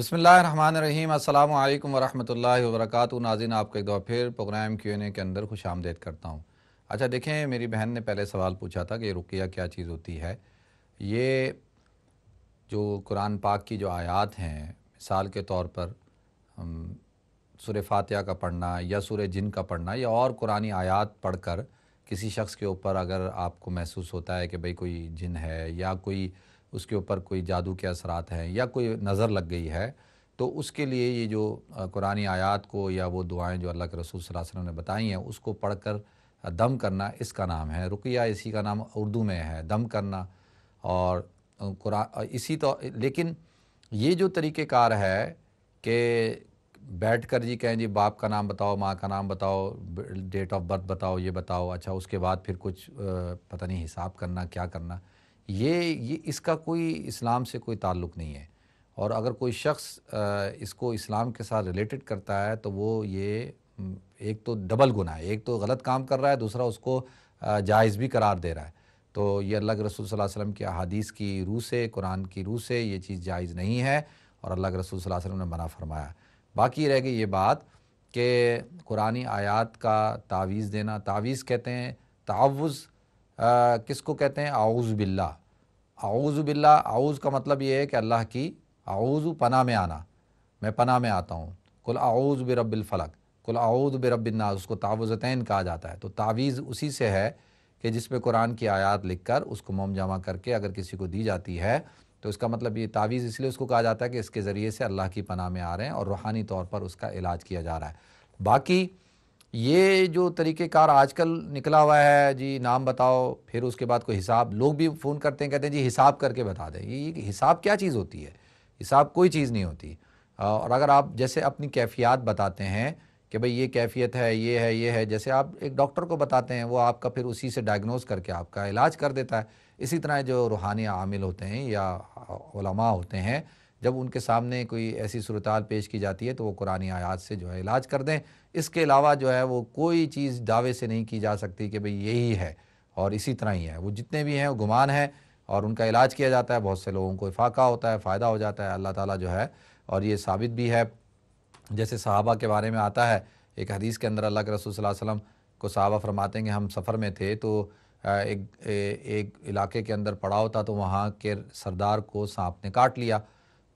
بسم اللہ الرحمن الرحیم۔ السلام علیکم ورحمۃ اللہ وبرکاتہ۔ ناظرین، آپ کو ایک دفعہ پھر پروگرام Q&A کے اندر خوش آمدید کرتا ہوں۔ اچھا دیکھیں، میری بہن نے پہلے سوال پوچھا تھا کہ رقیہ کیا چیز ہوتی ہے۔ یہ جو قرآن پاک کی جو آیات ہیں، مثال کے طور پر سورہ فاتحہ کا پڑھنا یا سورہ جن کا پڑھنا یا اور قرآنی آیات پڑھ کر کسی شخص کے اوپر اگر آپ کو محسوس ہوتا ہے کہ بھئی کوئی جن ہے یا کوئی اس کے اوپر کوئی جادو کے اثرات ہیں یا کوئی نظر لگ گئی ہے، تو اس کے لیے یہ جو قرآنی آیات کو یا وہ دعائیں جو اللہ کے رسول صلی اللہ علیہ وسلم نے بتائی ہیں اس کو پڑھ کر دم کرنا، اس کا نام ہے رقیہ۔ اسی کا نام اردو میں ہے دم کرنا۔ اور اسی تو لیکن یہ جو طریقہ کار ہے کہ بیٹھ کر جی کہیں جی باپ کا نام بتاؤ، ماں کا نام بتاؤ، ڈیٹ آف برتھ بتاؤ، یہ بتاؤ، اچھا اس کے بعد پھر کچھ پتہ نہیں حساب کرنا کیا کرنا، یہ اس کا کوئی اسلام سے کوئی تعلق نہیں ہے۔ اور اگر کوئی شخص اس کو اسلام کے ساتھ ریلیٹڈ کرتا ہے تو وہ یہ ایک تو ڈبل گناہ ہے، ایک تو غلط کام کر رہا ہے، دوسرا اس کو جائز بھی قرار دے رہا ہے۔ تو یہ اللہ کے رسول صلی اللہ علیہ وسلم کی احادیث کی روح سے، قرآن کی روح سے یہ چیز جائز نہیں ہے اور اللہ کے رسول صلی اللہ علیہ وسلم نے منع فرمایا۔ باقی رہ گئی یہ بات کہ قرآنی آیات کا تعویذ دینا، تعویذ کہتے ہیں، تعوذ کس کو کہتے ہیں؟ اعوذ باللہ۔ اعوذ باللہ، اعوذ کا مطلب یہ ہے کہ اللہ کی، اعوذ پناہ میں آنا، میں پناہ میں آتا ہوں۔ قل اعوذ برب الفلق، قل اعوذ برب الناس، اس کو تعوذتین کہا جاتا ہے۔ تو تعویذ اسی سے ہے کہ جس پہ قرآن کی آیات لکھ کر اس کو موم جامع کر کے اگر کسی کو دی جاتی ہے تو اس کا مطلب یہ تعویذ اس لیے اس کو کہا جاتا ہے کہ اس کے ذریعے سے اللہ کی پناہ میں آ رہے ہیں اور روحانی طور پر اس کا علاج کیا جا رہا ہے۔ باقی یہ جو طریقہ کار آج کل نکلا ہوا ہے جی نام بتاؤ پھر اس کے بعد کوئی حساب، لوگ بھی فون کرتے ہیں کہتے ہیں جی حساب کر کے بتا دیں۔ یہ حساب کیا چیز ہوتی ہے؟ حساب کوئی چیز نہیں ہوتی۔ اور اگر آپ جیسے اپنی کیفیات بتاتے ہیں کہ بھئی یہ کیفیت ہے، یہ ہے، جیسے آپ ایک ڈاکٹر کو بتاتے ہیں، وہ آپ کا پھر اسی سے ڈائگنوز کر کے آپ کا علاج کر دیتا ہے۔ اسی طرح جو روحانی عامل ہوتے ہیں یا علماء ہوتے ہیں، جب ان کے سامنے کوئی ایسی صورتحال پیش کی جاتی ہے تو وہ قرآنی آیات سے جو ہے علاج کر دیں۔ اس کے علاوہ جو ہے وہ کوئی چیز دعوے سے نہیں کی جا سکتی کہ بھئی یہی ہے اور اسی طرح ہی ہے۔ وہ جتنے بھی ہیں وہ گمان ہے اور ان کا علاج کیا جاتا ہے۔ بہت سے لوگوں کو افاقہ ہوتا ہے، فائدہ ہو جاتا ہے، اللہ تعالیٰ جو ہے، اور یہ ثابت بھی ہے۔ جیسے صحابہ کے بارے میں آتا ہے ایک حدیث کے اندر، اللہ کے رسول صلی اللہ علیہ وسلم کو صحابہ فرماتے ہیں کہ ہم سفر میں تھے تو ایک علاقے کے اندر پڑاؤ تھا تو وہاں کے سردار کو سانپ نے کاٹ لیا۔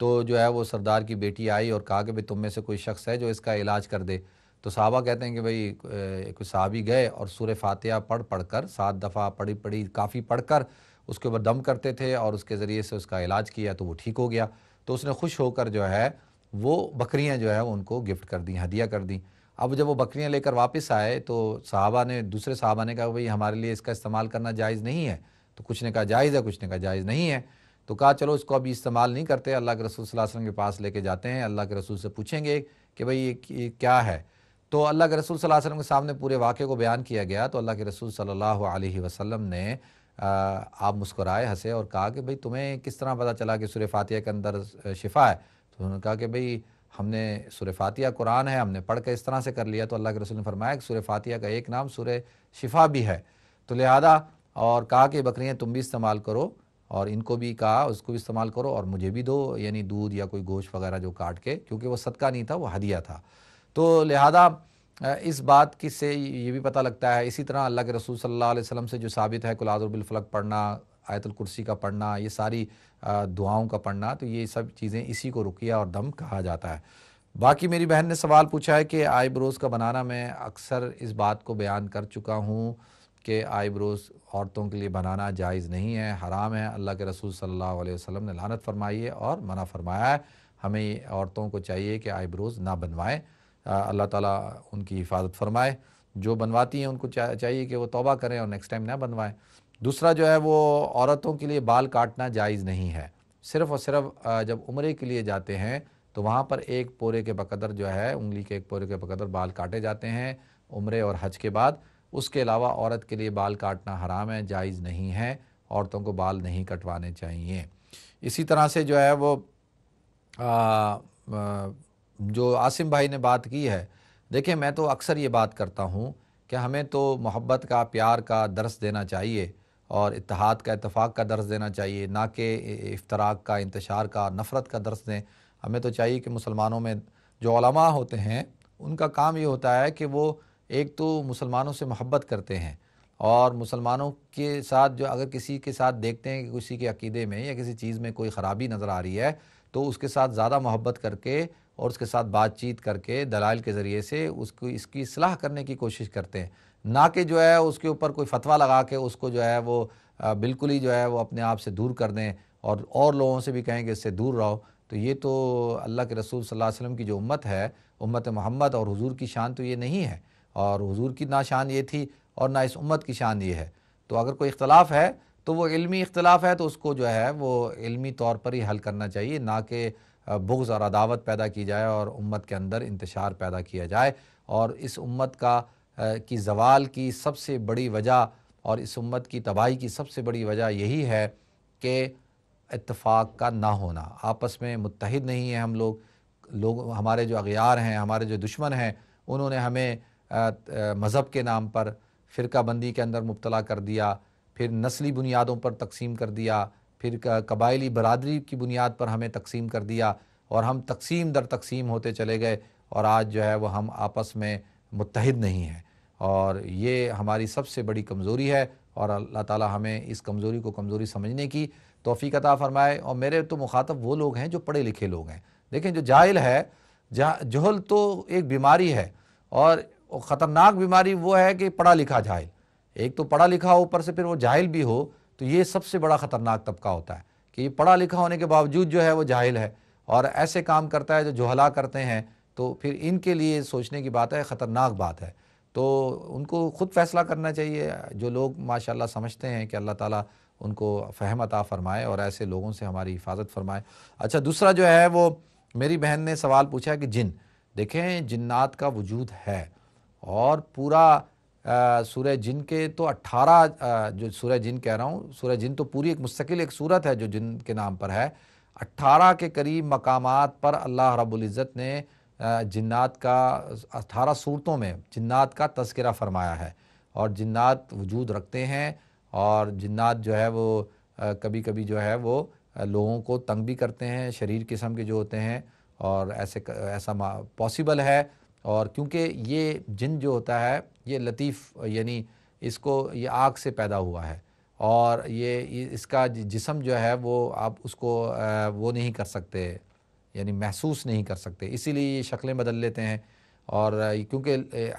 تو جو ہے وہ سردار کی بیٹی آئی اور کہا کہ بھئی تم میں سے کوئی شخص ہے جو اس کا علاج کر دے۔ تو صحابہ کہتے ہیں کہ بھئی کوئی صحابی گئے اور سورہ فاتحہ پڑھ کر 7 دفعہ پڑھی کافی پڑھ کر اس کے اوپر دم کرتے تھے اور اس کے ذریعے سے اس کا علاج کیا تو وہ ٹھیک ہو گیا۔ تو اس نے خوش ہو کر جو ہے وہ بکریاں جو ہے ان کو گفٹ کر دیں، ہدیہ کر دیں۔ اب جب وہ بکریاں لے کر واپس آئے تو دوسرے صحابہ نے کہا بھئی ہمارے لیے اس کا استعمال کرنا جائز نہیں ہے۔ تو کچھ نے کہا جائز ہے، کچھ نے کہا جائز نہیں ہے۔ تو کہا چلو اس کو ابھی استعمال نہیں کرتے، اللہ کے رسول صلی اللہ علیہ وسلم کے پاس لے کے جاتے ہیں، اللہ کے رسول سے پوچھیں گے کہ بھئی یہ کیا ہے۔ تو اللہ کے رسول صلی اللہ علیہ وسلم کے سامنے پورے واقعے کو بیان کیا گیا تو اللہ کے رسول صلی اللہ علیہ وسلم نے آپ مسکرائے، ہنسے اور کہا کہ بھئی تمہیں کس طرح پتہ چلا کہ سورہ فاتحہ کے اندر شفا ہے؟ تو انہوں نے کہا کہ بھئی ہم نے سورہ فاتحہ قرآن ہے، ہم نے پڑھ کے اس طرح سے کر لیا۔ تو اللہ کے رسول نے فرمایا کہ سورہ فاتحہ کا ایک نام سورہ شفا بھی ہے، تو لہذا اور کہا کہ بکریاں تم بھی استعمال کرو اور ان کو بھی کہا اس کو بھی استعمال کرو اور مجھے بھی دو، یعنی دودھ یا کوئی گوشت وغیرہ جو کاٹ کے، کیونکہ وہ صدقہ نہیں تھا، وہ ہدیہ تھا۔ تو لہذا اس بات کی سے یہ بھی پتہ لگتا ہے۔ اسی طرح اللہ کے رسول صلی اللہ علیہ وسلم سے جو ثابت ہے قل اعوذ بالفلق پڑھنا، آیت الکرسی کا پڑھنا، یہ ساری دعاؤں کا پڑھنا، تو یہ سب چیزیں اسی کو رقیہ اور دم کہا جاتا ہے۔ باقی میری بہن نے سوال پوچھا ہے کہ آئی بروز کا بنانا، میں اکثر اس بات کو بیان کر چکا ہوں کہ آئی بروز عورتوں کے لیے بنانا جائز نہیں ہے، حرام ہے۔ اللہ کے رسول صلی اللہ علیہ وسلم نے لعنت فرمائی ہے اور منع فرمایا ہے۔ ہمیں عورتوں کو چاہیے کہ آئی بروز نہ بنوائیں، اللہ تعالیٰ ان کی حفاظت فرمائے۔ جو بنواتی ہیں ان کو چاہیے کہ وہ توبہ کریں اور نیکسٹ ٹائم نہ بنوائیں۔ دوسرا جو ہے وہ عورتوں کے لیے بال کاٹنا جائز نہیں ہے، صرف اور صرف جب عمرے کے لیے جاتے ہیں تو وہاں پر ایک پورے کے بقدر جو ہے، انگلی کے ایک پورے کے بقدر بال کاٹے جاتے ہیں عمرے اور حج کے بعد۔ اس کے علاوہ عورت کے لیے بال کاٹنا حرام ہے، جائز نہیں ہے، عورتوں کو بال نہیں کٹوانے چاہیے۔ اسی طرح سے جو ہے وہ جو عاصم بھائی نے بات کی ہے، دیکھیں میں تو اکثر یہ بات کرتا ہوں کہ ہمیں تو محبت کا، پیار کا درس دینا چاہیے اور اتحاد کا، اتفاق کا درس دینا چاہیے، نہ کہ افتراق کا، انتشار کا، نفرت کا درس دیں۔ ہمیں تو چاہیے کہ مسلمانوں میں جو علماء ہوتے ہیں ان کا کام یہ ہوتا ہے کہ وہ ایک تو مسلمانوں سے محبت کرتے ہیں، اور مسلمانوں کے ساتھ جو اگر کسی کے ساتھ دیکھتے ہیں کہ کسی کے عقیدے میں یا کسی چیز میں کوئی خرابی نظر آ رہی ہے تو اس کے ساتھ زیادہ محبت کر کے اور اس کے ساتھ بات چیت کر کے دلائل کے ذریعے سے اس کی اصلاح کرنے کی کوشش کرتے ہیں، نہ کہ جو ہے اس کے اوپر کوئی فتویٰ لگا کے اس کو جو ہے وہ بالکل ہی جو ہے وہ اپنے آپ سے دور کر دیں اور لوگوں سے بھی کہیں کہ اس سے دور رہو۔ تو یہ تو اللہ کے رسول صلی اللہ علیہ وسلم کی جو امت ہے، امت محمد، اور حضور کی شان تو یہ نہیں ہے، اور حضور کی نہ شان یہ تھی اور نہ اس امت کی شان یہ ہے۔ تو اگر کوئی اختلاف ہے تو وہ علمی اختلاف ہے تو اس کو جو ہے وہ علمی طور پر ہی حل کرنا چاہیے، نہ کہ بغض اور عداوت پیدا کی جائے اور امت کے اندر انتشار پیدا کیا جائے۔ اور اس امت کی زوال کی سب سے بڑی وجہ اور اس امت کی تباہی کی سب سے بڑی وجہ یہی ہے کہ اتفاق کا نہ ہونا، آپس میں متحد نہیں ہیں ہم لوگ ہمارے جو اغیار ہیں، ہمارے جو دشمن ہیں، انہوں نے ہمیں مذہب کے نام پر فرقہ بندی کے اندر مبتلا کر دیا، پھر نسلی بنیادوں پر تقسیم کر دیا، پھر قبائلی برادری کی بنیاد پر ہمیں تقسیم کر دیا، اور ہم تقسیم در تقسیم ہوتے چلے گئے، اور آج جو ہے وہ ہم آپس میں متحد نہیں ہیں، اور یہ ہماری سب سے بڑی کمزوری ہے، اور اللہ تعالی ہمیں اس کمزوری کو کمزوری سمجھنے کی توفیق عطا فرمائے۔ اور میرے تو مخاطب وہ لوگ ہیں جو پڑھے لکھے لوگ ہیں، دیکھیں جو جاہل ہے، جہل تو ایک بیماری ہے، اور خطرناک بیماری وہ ہے کہ پڑھا لکھا جاہل، ایک تو پڑھا لکھا اوپر سے پھر وہ جاہل بھی ہو، تو یہ سب سے بڑا خطرناک طبقہ ہوتا ہے کہ یہ پڑھا لکھا ہونے کے باوجود جو ہے وہ جاہل ہے اور ایسے کام کرتا ہے جو جہلا کرتے ہیں، تو پھر ان کے لیے سوچنے کی بات ہے، خطرناک بات ہے۔ تو ان کو خود فیصلہ کرنا چاہیے، جو لوگ ماشاءاللہ سمجھتے ہیں کہ اللہ تعالیٰ ان کو فہم عطا فرمائے اور ایسے لوگوں سے ہماری حفاظت فرمائے۔ اچھا، دوسرا جو ہے وہ میری بہن نے سوال پوچھا کہ جن، دیکھیں جنات کا وجود ہے، اور پورا سورہ جن کے تو 18 جو سورہ جن کہہ رہا ہوں، سورہ جن تو پوری ایک مستقل ایک سورت ہے جو جن کے نام پر ہے، 18 کے قریب مقامات پر اللہ رب العزت نے جنات کا 18 صورتوں میں جنات کا تذکرہ فرمایا ہے، اور جنات وجود رکھتے ہیں، اور جنات جو ہے وہ کبھی کبھی جو ہے وہ لوگوں کو تنگ بھی کرتے ہیں، شریر قسم کے جو ہوتے ہیں، اور ایسا پاسبل ہے، اور کیونکہ یہ جن جو ہوتا ہے یہ لطیف، یعنی اس کو یہ آگ سے پیدا ہوا ہے، اور یہ اس کا جسم جو ہے وہ آپ اس کو وہ نہیں کر سکتے، یعنی محسوس نہیں کر سکتے، اسی لیے یہ شکلیں بدل لیتے ہیں، اور کیونکہ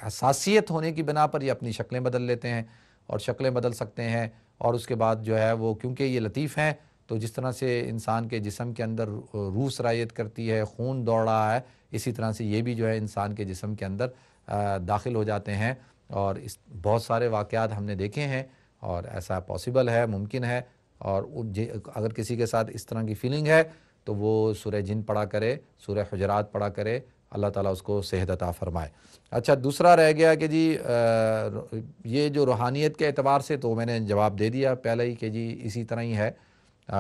حساسیت ہونے کی بنا پر یہ اپنی شکلیں بدل لیتے ہیں اور شکلیں بدل سکتے ہیں، اور اس کے بعد جو ہے وہ کیونکہ یہ لطیف ہیں تو جس طرح سے انسان کے جسم کے اندر روح صلاحیت کرتی ہے، خون دوڑ رہا ہے، اسی طرح سے یہ بھی جو ہے انسان کے جسم کے اندر داخل ہو جاتے ہیں، اور بہت سارے واقعات ہم نے دیکھے ہیں، اور ایسا پاسبل ہے، ممکن ہے، اور اگر کسی کے ساتھ اس طرح کی فیلنگ ہے تو وہ سورہ جن پڑھا کرے، سورہ حجرات پڑھا کرے، اللہ تعالیٰ اس کو صحت عطا فرمائے۔ اچھا، دوسرا رہ گیا کہ جی یہ جو روحانیت کے اعتبار سے تو میں نے جواب دے دیا پہلے ہی کہ جی اسی طرح ہی ہے،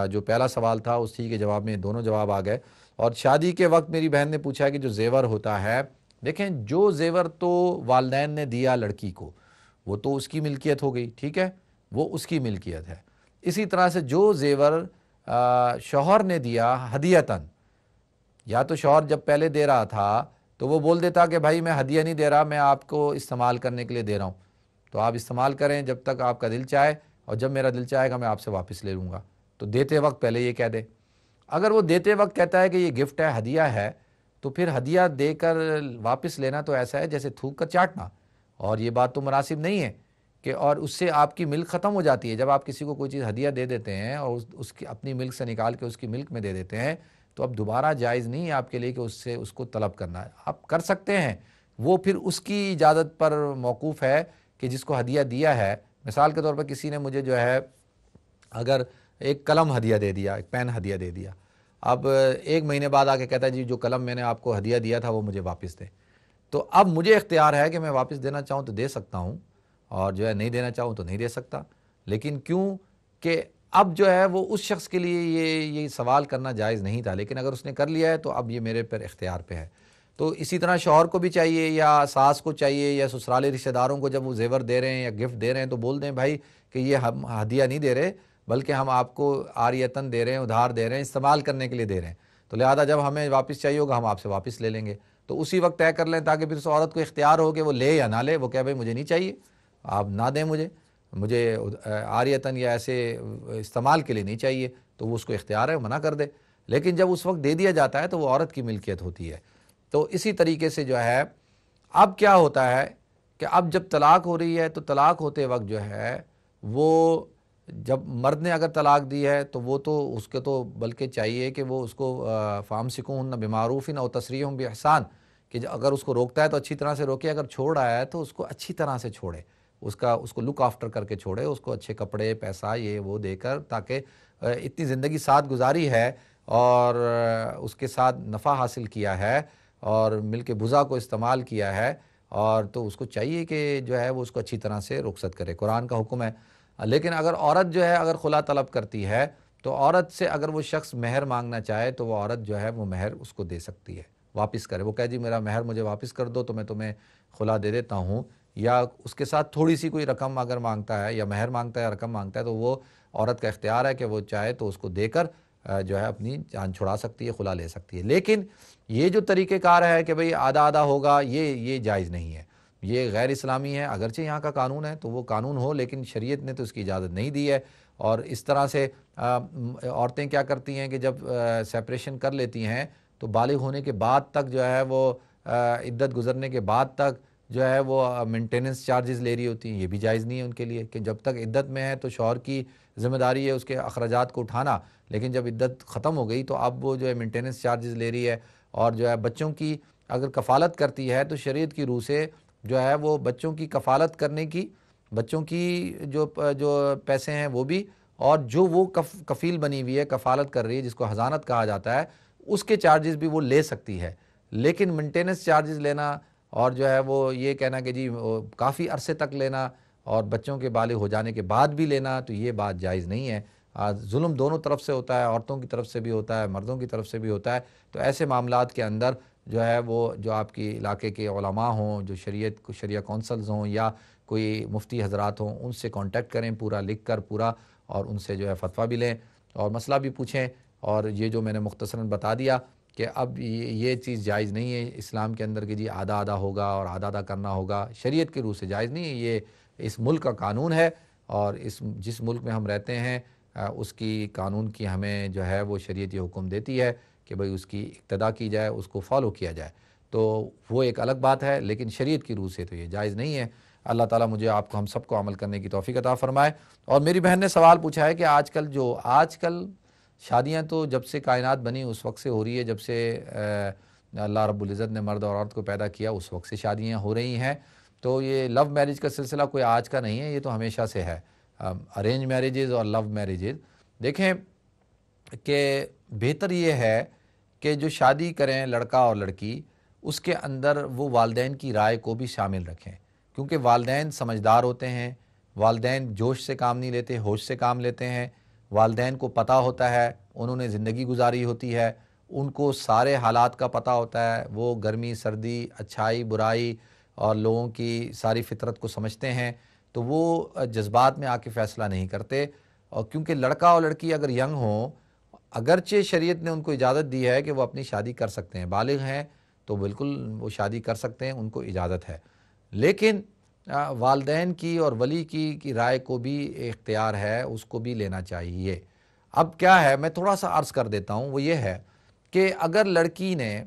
جو پہلا سوال تھا اسی کے جواب میں دونوں جواب آ گئے۔ اور شادی کے وقت میری بہن نے پوچھا کہ جو زیور ہوتا ہے، دیکھیں جو زیور تو والدین نے دیا لڑکی کو وہ تو اس کی ملکیت ہو گئی، ٹھیک ہے، وہ اس کی ملکیت ہے، اسی طرح سے جو زیور شوہر نے دیا ہدیتاً، یا تو شوہر جب پہلے دے رہا تھا تو وہ بول دیتا کہ بھائی میں ہدیہ نہیں دے رہا، میں آپ کو استعمال کرنے کے لیے دے رہا ہوں، تو آپ استعمال کریں جب تک آپ کا دل چاہے، اور جب میرا دل چاہے گا میں آپ سے واپس لے لوں گا، تو دیتے وقت پہلے یہ کہہ دے۔ اگر وہ دیتے وقت کہتا ہے کہ یہ گفٹ ہے، ہدیہ ہے، تو پھر ہدیہ دے کر واپس لینا تو ایسا ہے جیسے تھوک کر چاٹنا، اور یہ بات تو مناسب نہیں ہے کہ اور اس سے آپ کی ملک ختم ہو جاتی ہے۔ جب آپ کسی کو کوئی چیز ہدیہ دے دیتے ہیں اور اس کی اپنی ملک سے نکال کے اس کی ملک میں دے دیتے ہیں، تو اب دوبارہ جائز نہیں ہے آپ کے لیے کہ اس کو طلب کرنا ہے، آپ کر سکتے ہیں، وہ پھر اس کی اجازت پر موقوف ہے کہ جس کو ہدیہ دیا ہے۔ مثال کے طور پر کسی نے مجھے جو ہے اگر ایک قلم ہدیہ دے دیا، ایک پین ہدیہ دے دیا، اب ایک مہینے بعد آ کے کہتا ہے جی جو قلم میں نے آپ کو ہدیہ دیا تھا وہ مجھے واپس دے، تو اب مجھے اختیار ہے کہ میں واپس دینا چاہوں تو دے سکتا ہوں، اور جو ہے نہیں دینا چاہوں تو نہیں دے سکتا، لیکن کیوں کہ اب جو ہے وہ اس شخص کے لیے یہ سوال کرنا جائز نہیں تھا، لیکن اگر اس نے کر لیا ہے تو اب یہ میرے پر اختیار پہ ہے۔ تو اسی طرح شوہر کو بھی چاہیے یا ساس کو چاہیے یا سسرالی رشتہ داروں کو جب وہ زیور دے رہے ہیں یا گفٹ دے رہے ہیں تو بول دیں بھائی کہ یہ ہم ہدیہ نہیں دے رہے بلکہ ہم آپ کو عاریتاً دے رہے ہیں، ادھار دے رہے ہیں، استعمال کرنے کے لیے دے رہے ہیں۔ تو لہٰذا جب ہمیں واپس چاہیے ہوگا ہم آپ سے واپس لے لیں گے، تو اسی وقت طے کر لیں تاکہ پھر اس عورت کو اختیار ہو کہ وہ لے یا نہ لے، وہ کہے بھائی مجھے نہیں چاہیے، آپ نہ دیں مجھے عاریتاً یا ایسے استعمال کے لیے نہیں چاہیے، تو وہ اس کو اختیار ہے منع کر دے۔ لیکن جب اس وقت دے دیا جاتا ہے تو وہ عورت کی ملکیت ہوتی ہے۔ تو اسی طریقے سے جو ہے اب کیا ہوتا ہے کہ اب جب طلاق ہو رہی ہے تو طلاق ہوتے وقت جو ہے وہ جب مرد نے اگر طلاق دی ہے تو وہ تو اس کے تو بلکہ چاہیے کہ وہ اس کو فامسکوہن بمعروف او تسریحٌ باحسان، کہ اگر اس کو روکتا ہے تو اچھی طرح سے روکے، اگر چھوڑ رہا ہے تو اس کو اچھی طرح سے چھوڑے، اس کو لک آفٹر کر کے چھوڑے، اس کو اچھے کپڑے پیسہ یہ وہ دے کر، تاکہ اتنی زندگی ساتھ گزاری ہے اور اس کے ساتھ نفع حاصل کیا ہے اور مل کے بزا کو استعمال کیا ہے، اور تو اس کو چاہیے کہ جو ہے وہ اس کو اچھی طرح سے رخصت کرے، قرآن کا حکم ہے۔ لیکن اگر عورت جو ہے اگر خلا طلب کرتی ہے تو عورت سے اگر وہ شخص مہر مانگنا چاہے تو وہ عورت جو ہے وہ مہر اس کو دے سکتی ہے، واپس کرے، وہ کہے جی میرا مہر مجھے واپس کر دو تو میں تمہیں خلا دے دیتا ہوں، یا اس کے ساتھ تھوڑی سی کوئی رقم اگر مانگتا ہے یا مہر مانگتا ہے یا رقم مانگتا ہے تو وہ عورت کا اختیار ہے کہ وہ چاہے تو اس کو دے کر جو ہے اپنی جان چھڑا سکتی ہے، خلا لے سکتی ہے۔ لیکن یہ جو طریقہ کار ہے کہ بھئی آدھا آدھا ہوگا، یہ جائز نہیں ہے، یہ غیر اسلامی ہے۔ اگرچہ یہاں کا قانون ہے تو وہ قانون ہو، لیکن شریعت نے تو اس کی اجازت نہیں دی ہے۔ اور اس طرح سے عورتیں کیا کرتی ہیں کہ جب سیپریشن کر لیتی ہیں تو بالغ ہونے کے بعد تک جو ہے وہ عدت گزرنے کے بعد تک جو ہے وہ مینٹیننس چارجز لے رہی ہوتی ہیں، یہ بھی جائز نہیں ہے ان کے لیے، کہ جب تک عدت میں ہے تو شوہر کی ذمہ داری ہے اس کے اخراجات کو اٹھانا، لیکن جب عدت ختم ہو گئی تو اب وہ جو ہے مینٹیننس چارجز لے رہی ہے۔ اور جو ہے بچوں کی اگر کفالت کرتی ہے تو شریعت کی روح سے جو ہے وہ بچوں کی کفالت کرنے کی، بچوں کی جو پیسے ہیں وہ بھی، اور جو وہ کفیل بنی ہوئی ہے، کفالت کر رہی ہے جس کو حضانت کہا جاتا ہے، اس کے چارجز بھی وہ لے سکتی ہے۔ لیکن مینٹیننس چارجز لینا اور جو ہے وہ یہ کہنا کہ جی کافی عرصے تک لینا اور بچوں کے بالغ ہو جانے کے بعد بھی لینا، تو یہ بات جائز نہیں ہے۔ ظلم دونوں طرف سے ہوتا ہے، عورتوں کی طرف سے بھی ہوتا ہے، مردوں کی طرف سے بھی ہوتا ہے۔ تو ایسے معاملات کے اندر جو ہے وہ جو آپ کی علاقے کے علماء ہوں، جو شریعہ کونسلز ہوں یا کوئی مفتی حضرات ہوں، ان سے کانٹیکٹ کریں پورا لکھ کر پورا، اور ان سے جو ہے فتویٰ بھی لیں اور مسئلہ بھی پوچھیں۔ اور یہ جو میں نے مختصراً بتا دیا کہ اب یہ چیز جائز نہیں ہے اسلام کے اندر کہ جی آدھا آدھا ہوگا اور آدھا آدھا کرنا ہوگا، شریعت کی روح سے جائز نہیں ہے، یہ اس ملک کا قانون ہے، اور جس ملک میں ہم رہتے ہیں اس کی قانون کی ہمیں جو ہے وہ شریعت یہ حکم دیتی ہے کہ بھئی اس کی اقتداء کی جائے، اس کو فالو کیا جائے، تو وہ ایک الگ بات ہے، لیکن شریعت کی روح سے تو یہ جائز نہیں ہے۔ اللہ تعالیٰ مجھے آپ کو ہم سب کو عمل کرنے کی توفیق عطا فرمائے۔ اور میری بہن نے سوال پوچھا ہے کہ آج کل شادیاں تو جب سے کائنات بنی اس وقت سے ہو رہی ہے، جب سے اللہ رب العزت نے مرد اور عورت کو پیدا کیا اس وقت سے شادیاں ہو رہی ہیں، تو یہ لو میرج کا سلسلہ کوئی آج کا نہیں ہے، یہ تو ہمیشہ سے ہے۔ ارینج میرجز اور لو میرجز، دیکھیں کہ بہتر یہ ہے کہ جو شادی کریں لڑکا اور لڑکی، اس کے اندر وہ والدین کی رائے کو بھی شامل رکھیں، کیونکہ والدین سمجھدار ہوتے ہیں، والدین جوش سے کام نہیں لیتے، ہوش سے کام لیتے ہیں، والدین کو پتہ ہوتا ہے، انہوں نے زندگی گزاری ہوتی ہے، ان کو سارے حالات کا پتہ ہوتا ہے، وہ گرمی سردی اچھائی برائی اور لوگوں کی ساری فطرت کو سمجھتے ہیں، تو وہ جذبات میں آ کے فیصلہ نہیں کرتے۔ اور کیونکہ لڑکا اور لڑکی اگر ینگ ہوں، اگرچہ شریعت نے ان کو اجازت دی ہے کہ وہ اپنی شادی کر سکتے ہیں، بالغ ہیں تو بالکل وہ شادی کر سکتے ہیں، ان کو اجازت ہے، لیکن والدین کی اور ولی کی رائے کو بھی اختیار ہے، اس کو بھی لینا چاہیے۔ اب کیا ہے، میں تھوڑا سا عرض کر دیتا ہوں، وہ یہ ہے کہ اگر لڑکی نے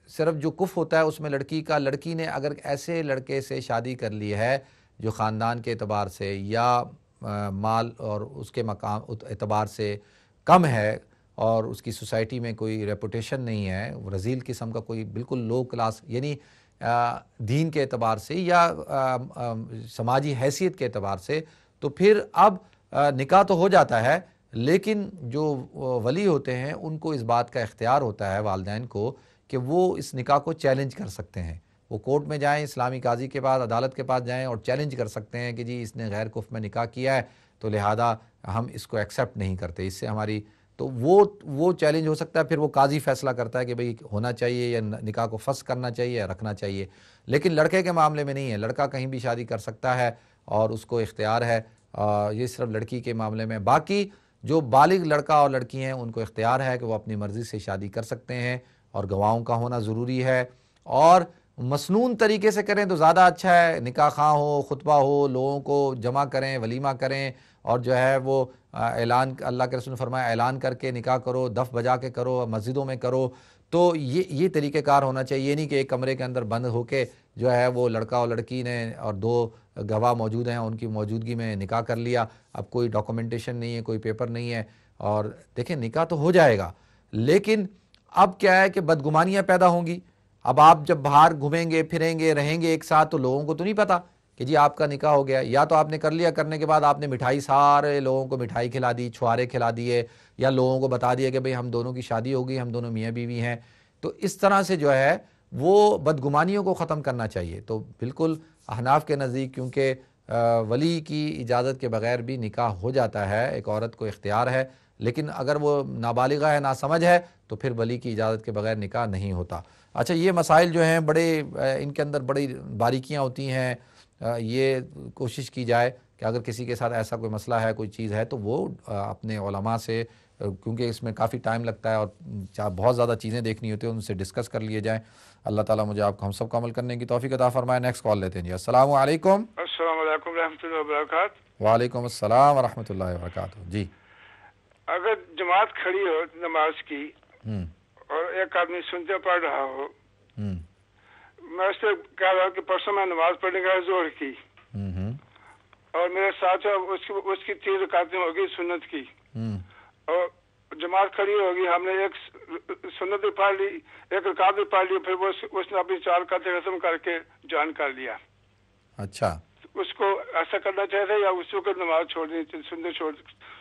صرف جو کف ہوتا ہے اس میں لڑکی نے اگر ایسے لڑکے سے شادی کر لی ہے جو خاندان کے اعتبار سے یا مال اور اس کے مقام اعتبار سے کم ہے، اور اس کی سوسائٹی میں کوئی ریپوٹیشن نہیں ہے، رذیل قسم کا کوئی بالکل لو کلاس، یعنی دین کے اعتبار سے یا سماجی حیثیت کے اعتبار سے، تو پھر اب نکاح تو ہو جاتا ہے، لیکن جو ولی ہوتے ہیں ان کو اس بات کا اختیار ہوتا ہے والدین کو کہ وہ اس نکاح کو چیلنج کر سکتے ہیں، وہ کورٹ میں جائیں، اسلامی قاضی کے پاس، عدالت کے پاس جائیں اور چیلنج کر سکتے ہیں کہ جی اس نے غیر کف میں نکاح کیا ہے تو لہذا ہم اس کو ایکسیپٹ نہیں کرتے، اس سے ہماری، تو وہ چیلنج ہو سکتا ہے، پھر وہ قاضی فیصلہ کرتا ہے کہ بھئی ہونا چاہیے یا نکاح کو فسخ کرنا چاہیے یا رکھنا چاہیے۔ لیکن لڑکے کے معاملے میں نہیں ہے، لڑکا کہیں بھی شادی کر سکتا ہے اور اس کو اختیار ہے، یہ صرف لڑکی کے معاملے میں۔ باقی جو بالغ لڑکا اور لڑکی ہیں ان کو اختیار ہے کہ وہ اپنی مرضی سے شادی کر سکتے ہیں، اور گواہوں کا ہونا ضروری ہے، اور مسنون طریقے سے کریں تو زیادہ اچھا ہے، نکاح خواہ ہو، خطبہ ہو، لوگوں کو جمع کریں، ولیمہ کریں، اور جو ہے وہ اعلان، اللہ کے رسول نے فرمایا اعلان کر کے نکاح کرو، دف بجا کے کرو، مسجدوں میں کرو۔ تو یہ طریقہ کار ہونا چاہیے، یہ نہیں کہ ایک کمرے کے اندر بند ہو کے جو ہے وہ لڑکا اور لڑکی نے اور دو گواہ موجود ہیں ان کی موجودگی میں نکاح کر لیا، اب کوئی ڈاکومنٹیشن نہیں ہے، کوئی پیپر نہیں ہے، اور دیکھیں نکاح تو ہو جائے گا، لیکن اب کیا ہے کہ بدگمانیاں پیدا ہوں گی۔ اب آپ جب باہر گھومیں گے پھریں گے رہیں گے ایک ساتھ تو لوگوں کو تو نہیں پتا کہ جی آپ کا نکاح ہو گیا، یا تو آپ نے کر لیا، کرنے کے بعد آپ نے مٹھائی سارے لوگوں کو مٹھائی کھلا دی، چھوارے کھلا دیے، یا لوگوں کو بتا دیا کہ بھئی ہم دونوں کی شادی ہو گئی، ہم دونوں میاں بیوی ہیں۔ تو اس طرح سے جو ہے وہ بدگمانیوں کو ختم کرنا چاہیے۔ تو بالکل احناف کے نزدیک کیونکہ ولی کی اجازت کے بغیر بھی نکاح ہو جاتا ہے، ایک عورت کو اختیار ہے، لیکن اگر وہ نابالغہ ہے، ناسمجھ ہے، تو پھر ولی کی اجازت کے بغیر نکاح نہیں ہوتا۔ اچھا یہ مسائل جو ہیں بڑے ان کے اندر بڑی باریکیاں ہوتی ہیں، یہ کوشش کی جائے کہ اگر کسی کے ساتھ ایسا کوئی مسئلہ ہے، کوئی چیز ہے، تو وہ اپنے علماء سے، کیونکہ اس میں کافی ٹائم لگتا ہے اور بہت زیادہ چیزیں دیکھنی ہوتی ہیں، ان سے ڈسکس کر لیے جائیں۔ اللہ تعالیٰ مجھے آپ کو ہم سب کو عمل کرنے کی توفیق عطا فرمائے۔ نیکسٹ کال لیتے ہیں جی۔ السلام علیکم۔ السلام علیکم رحمۃ اللہ وبرکاتہ۔ وعلیکم السلام ورحمۃ اللہ وبرکاتہ۔ جی اگر جماعت کھڑی ہو نماز کی ہوں اور ایک آدمی سنتے پڑھ رہا ہو، ہوں میں اس سے کہہ رہا ہوں کہ پرسوں میں نماز پڑھنے کا زور کی، ہوں اور میرے ساتھ اس کی 3 رکعتیں ہوگی سنت کی، ہوں اور جماعت کھڑی ہوگی، ہم نے ایک سنت بھی پڑھ لی، ایک رکعت بھی پڑھ لی، پھر اس نے اپنی 4 رکعتیں ختم کر کے جوائن کر لیا۔ اچھا اس کو ایسا کرنا چاہیے یا اس کو نماز چھوڑ دینی تھی، سنت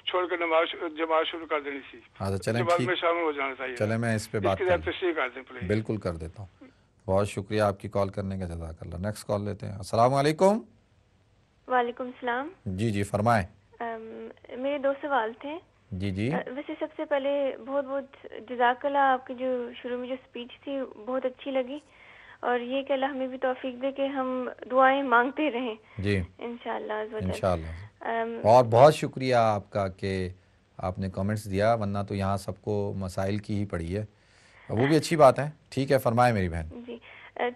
چھوڑ کے نماز جماعت شروع کر دینی تھی، ہاں تو چلیں جماعت ٹھیک، میں شامل ہو جانا چاہیے؟ چلیں میں اس پہ اس بات کی کر تشریح کر دیں پلیز۔ بالکل کر دیتا ہوں۔ بہت شکریہ آپ کی کال کرنے کا، جزاک اللہ۔ نیکسٹ کال لیتے ہیں۔ السلام علیکم۔ وعلیکم السلام۔ جی جی فرمائیں۔ میرے 2 سوال تھے۔ جی جی ویسے سب سے پہلے بہت بہت جزاک اللہ، آپ کی جو شروع میں جو اسپیچ تھی بہت اچھی لگی، اور یہ کہ اللہ ہمیں بھی توفیق دے کہ ہم دعائیں مانگتے رہیں جی انشاءاللہ عز و جل۔ انشاءاللہ۔ اور بہت شکریہ آپ کا کہ آپ نے کامنٹس دیا، ورنہ تو یہاں سب کو مسائل کی ہی پڑی ہے، وہ بھی اچھی بات ہے۔ ٹھیک ہے فرمائیں میری بہن۔ جی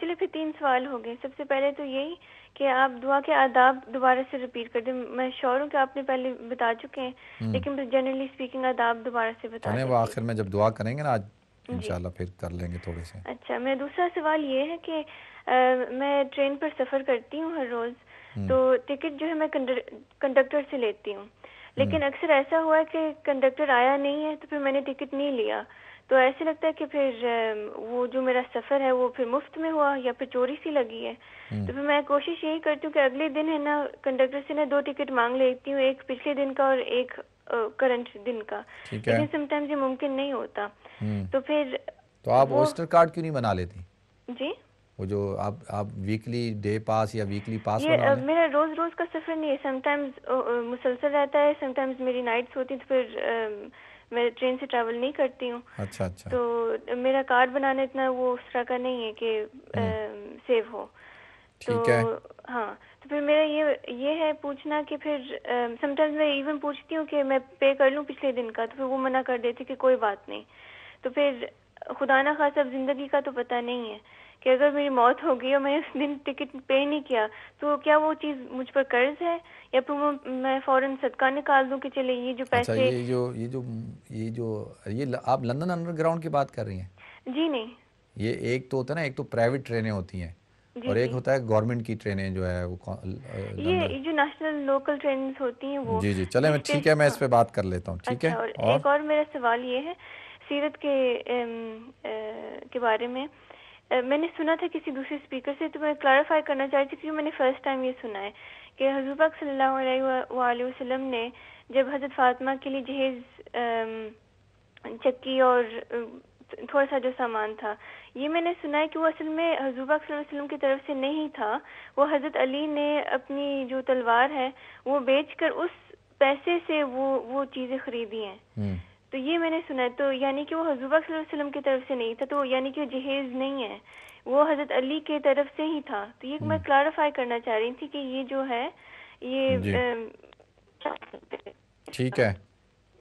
چلے پھر 3 سوال ہو گئے۔ سب سے پہلے تو یہی کہ آپ دعا کے آداب دوبارہ سے ریپیٹ کر دیں۔ میں شور ہوں کہ آپ نے پہلے بتا چکے ہیں، لیکن جنرلی اسپیکنگ آداب دوبارہ سے بتا چلیں دیں۔ وہ آخر میں جب دعا کریں گے نا آج جی انشاءاللہ پھر کر لیں گے تھوڑے سے۔ اچھا، میں دوسرا سوال یہ ہے کہ میں ٹرین پر سفر کرتی ہوں ہر روز، تو ٹکٹ جو ہے میں کنڈکٹر سے لیتی ہوں، لیکن اکثر ایسا ہوا ہے کہ کنڈکٹر آیا نہیں ہے تو پھر میں نے ٹکٹ نہیں لیا، تو ایسے لگتا ہے کہ پھر وہ جو میرا سفر ہے وہ پھر مفت میں ہوا یا پھر چوری سی لگی ہے۔ تو پھر میں کوشش یہی کرتی ہوں کہ اگلے دن ہے نا کنڈکٹر سے نا 2 ٹکٹ مانگ لیتی ہوں، ایک پچھلے دن کا اور ایک کرنٹ دن کا، لیکن سم ٹائمز یہ ممکن نہیں ہوتا، تو پھر تو آپ اوسٹر کارڈ کیوں نہیں بنا لیتی؟ جی وہ جو آپ ویکلی ڈے پاس یا ویکلی پاس یہ بنا لیں۔ میرا روز روز کا سفر نہیں ہے، سم ٹائمز مسلسل رہتا ہے، سم ٹائمز میری نائٹس ہوتی تو پھر میں ٹرین سے ٹریول نہیں کرتی ہوں۔ اچھا اچھا تو میرا کارڈ بنانا اتنا وہ اس طرح کا نہیں ہے کہ سیو ہو، تو ٹھیک ہے۔ ہاں تو پھر میرا یہ ہے پوچھنا کہ پھر سم ٹائمز میں ایون پوچھتی ہوں کہ میں پے کر لوں پچھلے دن کا، تو پھر وہ منع کر دیتی کہ کوئی بات نہیں، تو پھر خدا نہ خواستہ اب زندگی کا تو پتہ نہیں ہے کہ اگر میری موت ہو گئی اور میں اس دن ٹکٹ پے نہیں کیا تو کیا وہ چیز مجھ پر قرض ہے، یا پھر میں فوراً صدقہ نکال دوں کہ چلے یہ جو اچھا پیسے۔ یہ آپ لندن انڈر گراؤنڈ کی بات کر رہی ہیں؟ جی نہیں، یہ ایک تو ہوتا ہے نا، ایک تو پرائیویٹ ٹرینیں ہوتی ہیں اور ایک ہوتا ہے گورنمنٹ کی ٹرینیں جو ہے وہ یہ جو نیشنل لوکل ٹرینز ہوتی ہیں وہ۔ جی جی چلیں میں ٹھیک ہے میں اس پہ بات کر لیتا ہوں۔ ٹھیک ہے۔ اچھا، اور ایک اور میرا سوال یہ ہے سیرت کے بارے میں، میں نے سنا تھا کسی دوسرے اسپیکر سے، تو میں کلیریفائی کرنا چاہتی تھی کہ میں نے فرسٹ ٹائم یہ سنا ہے کہ حضور پاک صلی اللہ علیہ وآلہ وسلم نے جب حضرت فاطمہ کے لیے جہیز چکی اور تھوڑا سا جو سامان تھا، یہ میں نے سنا ہے کہ وہ اصل میں حضور پاک صلی اللہ علیہ وسلم کی طرف سے نہیں تھا، وہ حضرت علی نے اپنی جو تلوار ہے وہ بیچ کر اس پیسے سے وہ چیزیں خریدی ہیں، تو یہ میں نے سنا ہے، تو یعنی کہ وہ حضور پاک صلی اللہ علیہ وسلم کی طرف سے نہیں تھا، تو یعنی کہ وہ جہیز نہیں ہے، وہ حضرت علی کی طرف سے ہی تھا، تو یہ میں کلیریفائی کرنا چاہ رہی تھی کہ یہ جو ہے یہ ٹھیک ہے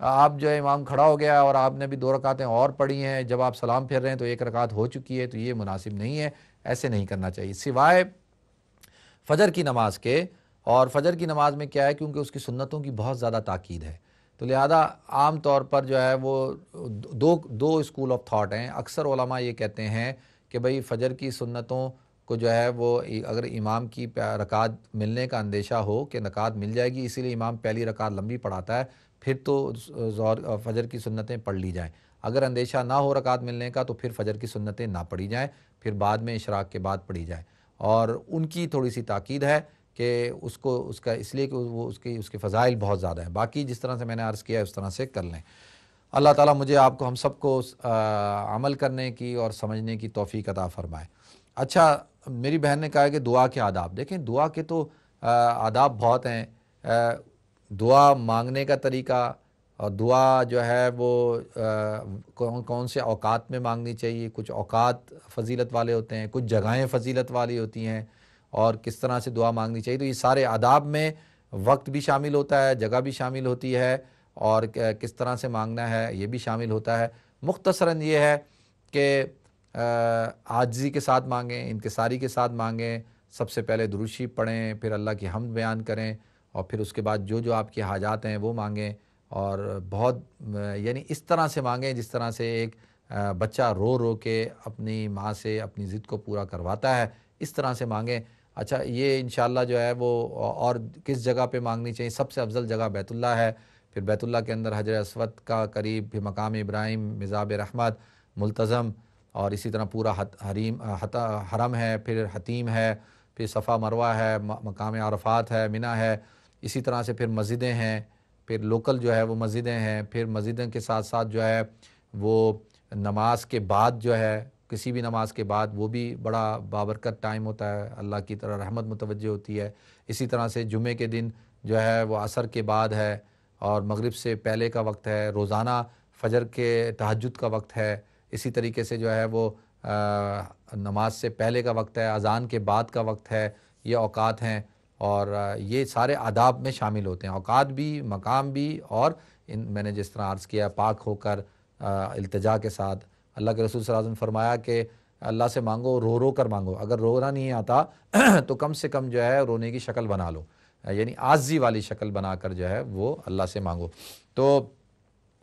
آپ جو ہے امام کھڑا ہو گیا اور آپ نے بھی 2 رکعتیں اور پڑھی ہیں، جب آپ سلام پھیر رہے ہیں تو 1 رکعت ہو چکی ہے، تو یہ مناسب نہیں ہے، ایسے نہیں کرنا چاہیے سوائے فجر کی نماز کے۔ اور فجر کی نماز میں کیا ہے، کیونکہ اس کی سنتوں کی بہت زیادہ تاکید ہے، تو لہذا عام طور پر جو ہے وہ دو اسکول آف تھاٹ ہیں۔ اکثر علماء یہ کہتے ہیں کہ بھئی فجر کی سنتوں کو جو ہے وہ اگر امام کی رکعت ملنے کا اندیشہ ہو کہ رکعت مل جائے گی، اسی لیے امام پہلی رکعت لمبی پڑھاتا ہے، پھر تو فجر کی سنتیں پڑھ لی جائیں۔ اگر اندیشہ نہ ہو رکعت ملنے کا تو پھر فجر کی سنتیں نہ پڑھی جائیں، پھر بعد میں اشراق کے بعد پڑھی جائیں۔ اور ان کی تھوڑی سی تاکید ہے کہ اس کا اس لیے کہ وہ اس کے فضائل بہت زیادہ ہیں۔ باقی جس طرح سے میں نے عرض کیا ہے اس طرح سے کر لیں۔ اللہ تعالیٰ مجھے آپ کو ہم سب کو عمل کرنے کی اور سمجھنے کی توفیق عطا فرمائے۔ اچھا، میری بہن نے کہا کہ دعا کے آداب، دیکھیں دعا کے تو آداب بہت ہیں۔ دعا مانگنے کا طریقہ، اور دعا جو ہے وہ کون سے اوقات میں مانگنی چاہیے، کچھ اوقات فضیلت والے ہوتے ہیں، کچھ جگہیں فضیلت والی ہوتی ہیں، اور کس طرح سے دعا مانگنی چاہیے، تو یہ سارے آداب میں وقت بھی شامل ہوتا ہے، جگہ بھی شامل ہوتی ہے، اور کس طرح سے مانگنا ہے یہ بھی شامل ہوتا ہے۔ مختصراً یہ ہے کہ عاجزی کے ساتھ مانگیں، انکساری کے ساتھ مانگیں، سب سے پہلے درود شریف پڑھیں، پھر اللہ کی حمد بیان کریں، اور پھر اس کے بعد جو آپ کی حاجات ہیں وہ مانگیں، اور بہت یعنی اس طرح سے مانگیں جس طرح سے ایک بچہ رو رو کے اپنی ماں سے اپنی ضد کو پورا کرواتا ہے، اس طرح سے مانگیں۔ اچھا، یہ انشاءاللہ جو ہے وہ اور کس جگہ پہ مانگنی چاہیے، سب سے افضل جگہ بیت اللہ ہے، پھر بیت اللہ کے اندر حجر اسود کا قریب، پھر مقام ابراہیم، مزاب رحمت، ملتزم، اور اسی طرح پورا حرم ہے، پھر حتیم ہے، پھر صفا مروہ ہے، مقام عرفات ہے، منی ہے، اسی طرح سے پھر مسجدیں ہیں، پھر لوکل جو ہے وہ مسجدیں ہیں، پھر مسجدوں کے ساتھ ساتھ جو ہے وہ نماز کے بعد جو ہے کسی بھی نماز کے بعد وہ بھی بڑا بابرکت ٹائم ہوتا ہے، اللہ کی طرح رحمت متوجہ ہوتی ہے۔ اسی طرح سے جمعے کے دن جو ہے وہ عصر کے بعد ہے، اور مغرب سے پہلے کا وقت ہے، روزانہ فجر کے تہجد کا وقت ہے، اسی طریقے سے جو ہے وہ نماز سے پہلے کا وقت ہے، اذان کے بعد کا وقت ہے، یہ اوقات ہیں، اور یہ سارے آداب میں شامل ہوتے ہیں، اوقات بھی، مقام بھی، اور میں نے جس طرح عرض کیا پاک ہو کر التجا کے ساتھ۔ اللہ کے رسول صلی اللہ علیہ وسلم فرمایا کہ اللہ سے مانگو، رو رو کر مانگو، اگر رونا نہیں آتا تو کم سے کم جو ہے رونے کی شکل بنا لو، یعنی عاجزی والی شکل بنا کر جو ہے وہ اللہ سے مانگو۔ تو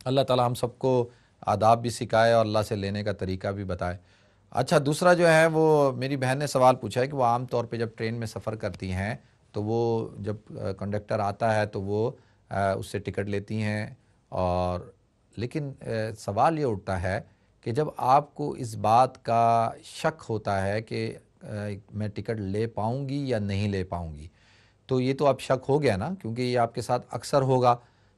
اللہ تعالیٰ ہم سب کو آداب بھی سکھائے اور اللہ سے لینے کا طریقہ بھی بتائے۔ اچھا، دوسرا جو ہے وہ میری بہن نے سوال پوچھا ہے کہ وہ عام طور پہ جب ٹرین میں سفر کرتی ہیں تو وہ جب کنڈکٹر آتا ہے تو وہ اس سے ٹکٹ لیتی ہیں، اور لیکن سوال یہ اٹھتا ہے کہ جب آپ کو اس بات کا شک ہوتا ہے کہ میں ٹکٹ لے پاؤں گی یا نہیں لے پاؤں گی، تو یہ تو اب شک ہو گیا نا، کیونکہ یہ آپ کے ساتھ اکثر ہوگا،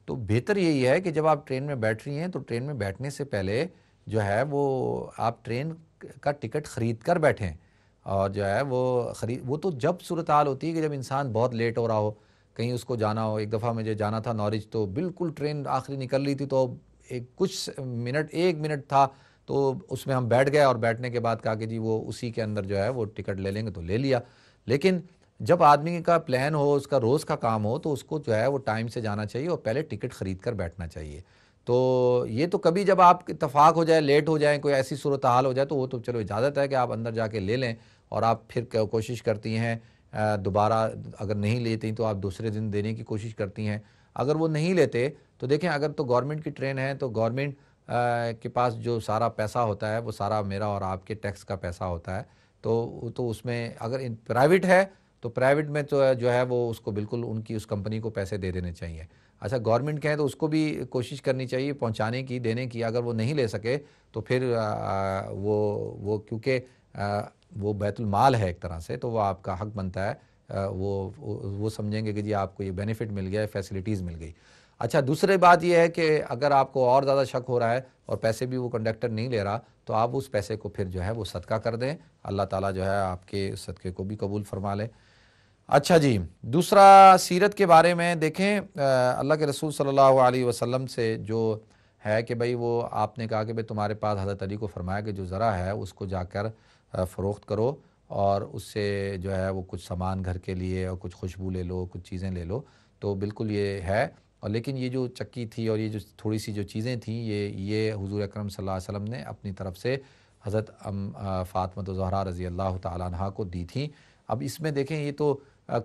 تو بہتر یہی ہے کہ جب آپ ٹرین میں بیٹھ رہی ہیں تو ٹرین میں بیٹھنے سے پہلے جو ہے وہ آپ ٹرین کا ٹکٹ خرید کر بیٹھیں، اور جو ہے وہ تو جب صورتحال ہوتی ہے کہ جب انسان بہت لیٹ ہو رہا ہو، کہیں اس کو جانا ہو۔ ایک دفعہ مجھے جانا تھا نارچ، تو بالکل ٹرین آخری نکل رہی تھی، تو کچھ منٹ، 1 منٹ تھا، تو اس میں ہم بیٹھ گئے، اور بیٹھنے کے بعد کہا کہ جی وہ اسی کے اندر جو ہے وہ ٹکٹ لے لیں گے، تو لے لیا۔ لیکن جب آدمی کا پلان ہو، اس کا روز کا کام ہو، تو اس کو جو ہے وہ ٹائم سے جانا چاہیے اور پہلے ٹکٹ خرید کر بیٹھنا چاہیے۔ تو یہ تو کبھی جب آپ اتفاق ہو جائے، لیٹ ہو جائیں، کوئی ایسی صورتحال ہو جائے، تو وہ تو چلو اجازت ہے کہ آپ اندر جا کے لے لیں، اور آپ پھر کوشش کرتی ہیں دوبارہ، اگر نہیں لیتی تو آپ دوسرے دن دینے کی کوشش کرتی ہیں۔ اگر وہ نہیں لیتے تو دیکھیں، اگر تو گورنمنٹ کی ٹرین ہے تو گورنمنٹ کے پاس جو سارا پیسہ ہوتا ہے وہ سارا میرا اور آپ کے ٹیکس کا پیسہ ہوتا ہے، تو اس میں اگر پرائیویٹ ہے تو پرائیویٹ میں تو جو ہے وہ اس کو بالکل ان کی اس کمپنی کو پیسے دے دینے چاہیے۔ اچھا، گورنمنٹ کے ہیں تو اس کو بھی کوشش کرنی چاہیے پہنچانے کی، دینے کی۔ اگر وہ نہیں لے سکے تو پھر وہ کیونکہ وہ بیت المال ہے ایک طرح سے، تو وہ آپ کا حق بنتا ہے، وہ سمجھیں گے کہ جی آپ کو یہ بینیفٹ مل گیا ہے، فیسلٹیز مل گئی۔ اچھا، دوسری بات یہ ہے کہ اگر آپ کو اور زیادہ شک ہو رہا ہے اور پیسے بھی وہ کنڈکٹر نہیں لے رہا، تو آپ اس پیسے کو پھر جو ہے وہ صدقہ کر دیں، اللہ تعالیٰ جو ہے آپ کے صدقے کو بھی قبول فرما لے۔ اچھا جی، دوسرا سیرت کے بارے میں دیکھیں، اللہ کے رسول صلی اللہ علیہ وسلم سے جو ہے کہ بھئی وہ آپ نے کہا کہ بھئی تمہارے پاس، حضرت علی کو فرمایا کہ جو ذرا ہے اس کو جا کر فروخت کرو، اور اس سے جو ہے وہ کچھ سامان گھر کے لیے اور کچھ خوشبو لے لو، کچھ چیزیں لے لو، تو بالکل یہ ہے اور لیکن یہ جو چکی تھی اور یہ جو تھوڑی سی جو چیزیں تھیں یہ حضور اکرم صلی اللہ علیہ وسلم نے اپنی طرف سے حضرت فاطمہ زہرا رضی اللہ تعالیٰ عنہا کو دی تھیں۔ اب اس میں دیکھیں یہ تو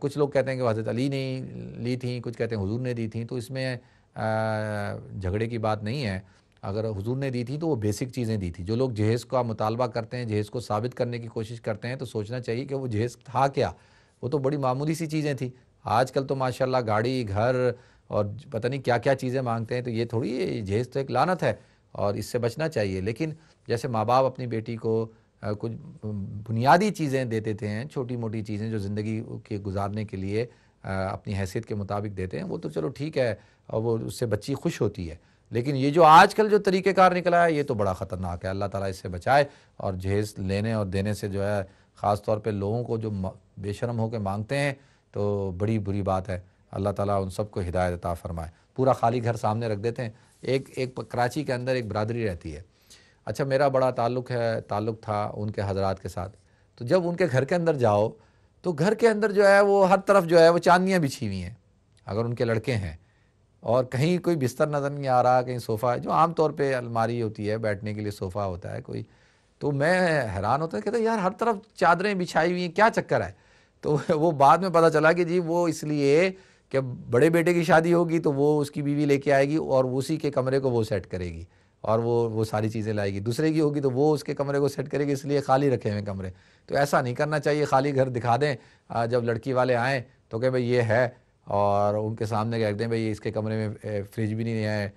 کچھ لوگ کہتے ہیں کہ حضرت علی نے لی تھیں، کچھ کہتے ہیں حضور نے دی تھیں، تو اس میں جھگڑے کی بات نہیں ہے۔ اگر حضور نے دی تھی تو وہ بیسک چیزیں دی تھی۔ جو لوگ جہیز کا مطالبہ کرتے ہیں، جہیز کو ثابت کرنے کی کوشش کرتے ہیں، تو سوچنا چاہیے کہ وہ جہیز تھا کیا، وہ تو بڑی معمولی سی چیزیں تھیں۔ آج کل تو ماشاءاللہ گاڑی، گھر اور پتہ نہیں کیا کیا چیزیں مانگتے ہیں، تو یہ تھوڑی جہیز تو ایک لعنت ہے اور اس سے بچنا چاہیے۔ لیکن جیسے ماں باپ اپنی بیٹی کو کچھ بنیادی چیزیں دے دیتے ہیں، چھوٹی موٹی چیزیں جو زندگی کے گزارنے کے لیے اپنی حیثیت کے مطابق دیتے ہیں، وہ تو چلو ٹھیک ہے اور وہ اس سے بچی خوش ہوتی ہے۔ لیکن یہ جو آج کل جو طریقہ کار نکلا ہے یہ تو بڑا خطرناک ہے، اللہ تعالیٰ اس سے بچائے۔ اور جہیز لینے اور دینے سے جو ہے خاص طور پہ لوگوں کو جو بے شرم ہو کے مانگتے ہیں تو بڑی بری بات ہے۔ اللہ تعالیٰ ان سب کو ہدایت عطا فرمائے۔ پورا خالی گھر سامنے رکھ دیتے ہیں۔ ایک کراچی کے اندر ایک برادری رہتی ہے، اچھا میرا بڑا تعلق تھا ان کے حضرات کے ساتھ، تو جب ان کے گھر کے اندر جاؤ تو گھر کے اندر جو ہے وہ ہر طرف جو ہے وہ چاندنیاں بچھی ہوئی ہیں اگر ان کے لڑکے ہیں، اور کہیں کوئی بستر نظر نہیں آ رہا، کہیں صوفہ ہے جو عام طور پہ الماری ہوتی ہے بیٹھنے کے لیے، صوفہ ہوتا ہے کوئی، تو میں حیران ہوتا ہے، کہتا یار ہر طرف چادریں بچھائی ہوئی ہیں، کیا چکر ہے؟ تو وہ بعد میں پتہ چلا کہ جی وہ اس لیے کہ بڑے بیٹے کی شادی ہوگی تو وہ اس کی بیوی لے کے آئے گی اور اسی کے کمرے کو وہ سیٹ کرے گی اور وہ ساری چیزیں لائے گی، دوسرے کی ہوگی تو وہ اس کے کمرے کو سیٹ کرے گی، اس لیے خالی رکھے ہوئے کمرے۔ تو ایسا نہیں کرنا چاہیے، خالی گھر دکھا دیں، جب لڑکی والے آئیں تو کہ بھئی یہ ہے، اور ان کے سامنے کہہ دیں بھئی اس کے کمرے میں فریج بھی نہیں ہے،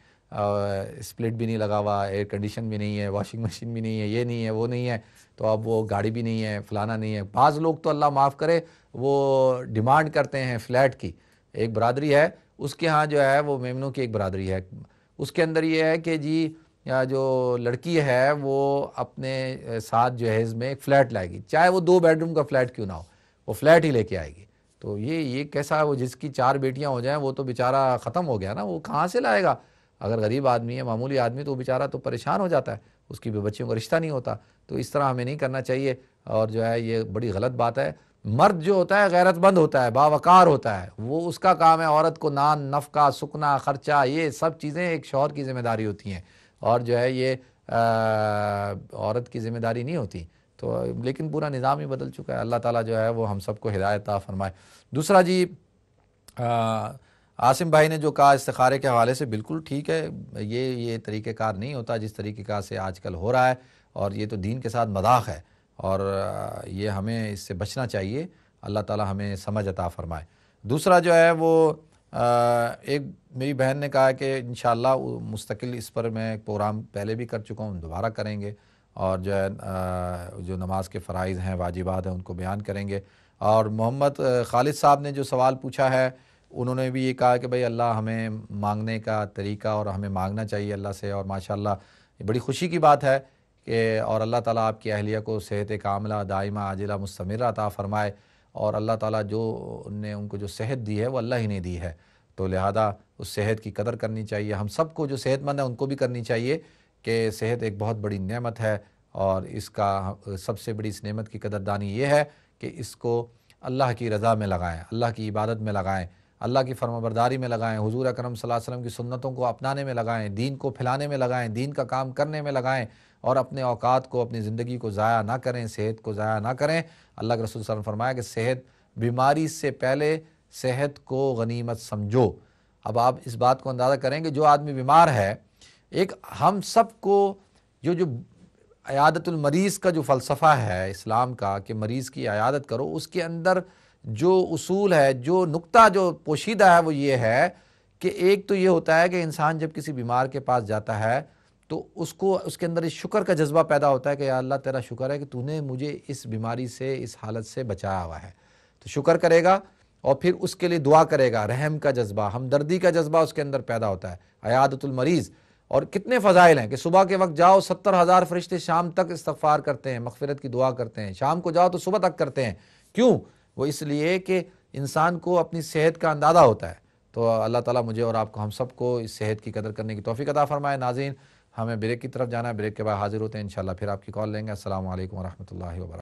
اسپلٹ بھی نہیں لگا ہوا، ایئر کنڈیشن بھی نہیں ہے، واشنگ مشین بھی نہیں ہے، یہ نہیں ہے، وہ نہیں ہے، تو اب وہ گاڑی بھی نہیں ہے، فلانا نہیں ہے۔ بعض لوگ تو اللہ معاف کرے وہ ڈیمانڈ کرتے ہیں فلیٹ کی۔ ایک برادری ہے اس کے ہاں جو ہے وہ میمنوں کی ایک برادری ہے، اس کے اندر یہ ہے کہ جی جو لڑکی ہے وہ اپنے ساتھ جہیز میں ایک فلیٹ لائے گی، چاہے وہ 2 بیڈ روم کا فلیٹ کیوں نہ ہو، وہ فلیٹ ہی لے کے آئے گی۔ تو یہ کیسا، وہ جس کی 4 بیٹیاں ہو جائیں وہ تو بیچارہ ختم ہو گیا نا، وہ کہاں سے لائے گا؟ اگر غریب آدمی ہے، معمولی آدمی، تو وہ بیچارہ تو پریشان ہو جاتا ہے، اس کی بھی بچیوں کا رشتہ نہیں ہوتا۔ تو اس طرح ہمیں نہیں کرنا چاہیے، اور جو ہے یہ بڑی غلط بات ہے۔ مرد جو ہوتا ہے غیرت مند ہوتا ہے، باوقار ہوتا ہے، وہ اس کا کام ہے عورت کو نان، نفقہ، سکنا، خرچہ، یہ سب چیزیں ایک شوہر کی ذمہ داری ہوتی ہیں، اور جو ہے یہ عورت کی ذمہ داری نہیں ہوتی۔ تو لیکن پورا نظام ہی بدل چکا ہے۔ اللہ تعالیٰ جو ہے وہ ہم سب کو ہدایت عطا فرمائے۔ دوسرا جی عاصم بھائی نے جو کہا استخارے کے حوالے سے بالکل ٹھیک ہے، یہ طریقہ کار نہیں ہوتا جس طریقے کار سے آج کل ہو رہا ہے، اور یہ تو دین کے ساتھ مذاق ہے، اور یہ ہمیں اس سے بچنا چاہیے۔ اللہ تعالیٰ ہمیں سمجھ عطا فرمائے۔ دوسرا جو ہے وہ ایک میری بہن نے کہا کہ انشاءاللہ مستقل اس پر میں ایک پروگرام پہلے بھی کر چکا ہوں، دوبارہ کریں گے، اور جو ہے جو نماز کے فرائض ہیں، واجبات ہیں، ان کو بیان کریں گے۔ اور محمد خالد صاحب نے جو سوال پوچھا ہے، انہوں نے بھی یہ کہا کہ بھئی اللہ ہمیں مانگنے کا طریقہ اور ہمیں مانگنا چاہیے اللہ سے، اور ماشاءاللہ یہ بڑی خوشی کی بات ہے کہ اور اللہ تعالیٰ آپ کی اہلیہ کو صحت کاملہ دائمہ عاجلہ مستمرہ عطا فرمائے، اور اللہ تعالیٰ جو ان کو جو صحت دی ہے وہ اللہ ہی نے دی ہے، تو لہذا اس صحت کی قدر کرنی چاہیے۔ ہم سب کو جو صحت مند ہیں ان کو بھی کرنی چاہیے کہ صحت ایک بہت بڑی نعمت ہے، اور اس کا سب سے بڑی اس نعمت کی قدردانی یہ ہے کہ اس کو اللہ کی رضا میں لگائیں، اللہ کی عبادت میں لگائیں، اللہ کی فرمانبرداری میں لگائیں، حضور اکرم صلی اللہ علیہ وسلم کی سنتوں کو اپنانے میں لگائیں، دین کو پھیلانے میں لگائیں، دین کا کام کرنے میں لگائیں، اور اپنے اوقات کو، اپنی زندگی کو ضائع نہ کریں، صحت کو ضائع نہ کریں۔ اللہ کے رسول صلی اللہ علیہ وسلم نے فرمایا کہ صحت، بیماری سے پہلے صحت کو غنیمت سمجھو۔ اب آپ اس بات کو اندازہ کریں کہ جو آدمی بیمار ہے، ایک ہم سب کو جو عیادت المریض کا جو فلسفہ ہے اسلام کا کہ مریض کی عیادت کرو، اس کے اندر جو اصول ہے، جو نقطہ جو پوشیدہ ہے وہ یہ ہے کہ ایک تو یہ ہوتا ہے کہ انسان جب کسی بیمار کے پاس جاتا ہے تو اس کے اندر اس شکر کا جذبہ پیدا ہوتا ہے کہ یا اللہ تیرا شکر ہے کہ تو نے مجھے اس بیماری سے، اس حالت سے بچایا ہوا ہے، تو شکر کرے گا، اور پھر اس کے لیے دعا کرے گا، رحم کا جذبہ، ہمدردی کا جذبہ اس کے اندر پیدا ہوتا ہے، عیادت المریض۔ اور کتنے فضائل ہیں کہ صبح کے وقت جاؤ 70,000 فرشتے شام تک استغفار کرتے ہیں، مغفرت کی دعا کرتے ہیں، شام کو جاؤ تو صبح تک کرتے ہیں۔ کیوں؟ وہ اس لیے کہ انسان کو اپنی صحت کا اندازہ ہوتا ہے۔ تو اللہ تعالیٰ مجھے اور آپ کو، ہم سب کو اس صحت کی قدر کرنے کی توفیق عطا فرمائے۔ ناظرین، ہمیں بریک کی طرف جانا ہے، بریک کے بعد حاضر ہوتے ہیں انشاءاللہ، پھر آپ کی کال لیں گے۔ السلام علیکم ورحمۃ اللہ وبرکاتہ۔